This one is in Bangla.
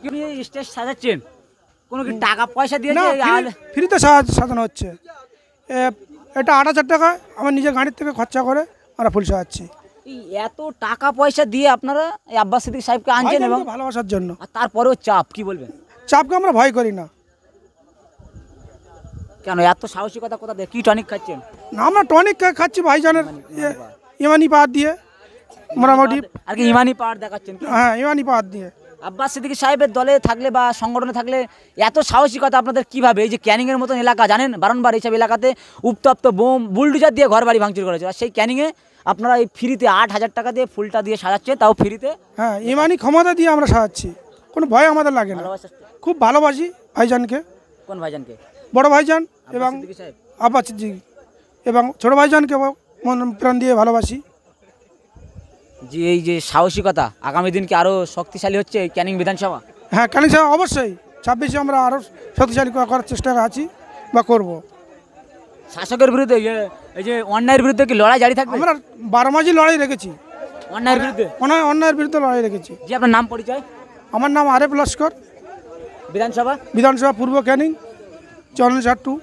আপনি স্টেজ সাজাচ্ছেন, কোনো কি টাকা পয়সা দিয়ে না, ফ্রিতে সাজানো হচ্ছে। এটা 8,000 টাকা আমার নিজের গাড়ির থেকে খরচা করে আমরা ফুল সাজাচ্ছি। এত টাকা পয়সা দিয়ে আপনারা এই আব্বাস সিদ্দিকী সাহেবকে আনছেন এবং ভালোবাসার জন্য। আর তারপরেও চাপ, কি বলবেন? চাপকে আমরা ভয় করি না। কেন এত সাহসিকতা কোথা থেকে? কি টনিক খাচ্ছেন? না, আমরা টনিক খাচ্ছি ভাইজানের ইমানি পাহাড় দিয়ে, মোটামুটি। আর কি ইমানি পাওয়ার দেখাচ্ছেন? হ্যাঁ, ইমানি পাহাড় দিয়ে। আব্বাস সিদ্দিকী সাহেবের দলে থাকলে বা সংগঠনে থাকলে এত সাহসিকতা আপনাদের কিভাবে? এই যে ক্যানিংয়ের মতন এলাকা, জানেন বারংবার এইসব এলাকাতে উত্তপ্ত বোম বুলডোজার দিয়ে ঘর বাড়ি ভাঙচুর করেছে, আর সেই ক্যানিংয়ে আপনারা এই ফ্রিতে 8,000 টাকা দিয়ে ফুলটা দিয়ে সাজাচ্ছে, তাও ফ্রিতে। হ্যাঁ, ইমানি ক্ষমতা দিয়ে আমরা সাজাচ্ছি, কোনো ভয় আমাদের লাগে না। খুব ভালোবাসি ভাইজানকে। কোন ভাইজানকে? বড় ভাইজান এবং সাহেব আব্বাস সিদ্দিকী এবং ছোট ভাইজানকে মন প্রাণ দিয়ে ভালোবাসি। যে এই যে সাহসিকতা আগামী দিনকে আরও শক্তিশালী হচ্ছে এই ক্যানিং বিধানসভা। হ্যাঁ, ক্যানিং সাহেব অবশ্যই 26-এ আমরা আরও শক্তিশালী করার চেষ্টা আছি বা করব। শাসকের বিরুদ্ধে এই যে অন্যায়ের বিরুদ্ধে কি লড়াই জারি থাকবে? আমরা 12 মাসই লড়াই রেখেছি অন্যায়ের বিরুদ্ধে। অন্যায়ের বিরুদ্ধে লড়াই রেখেছি। যে আপনার নাম পরিচয়? আমার নাম আরেফ লস্কর, বিধানসভা বিধানসভা পূর্ব ক্যানিং, 54-2।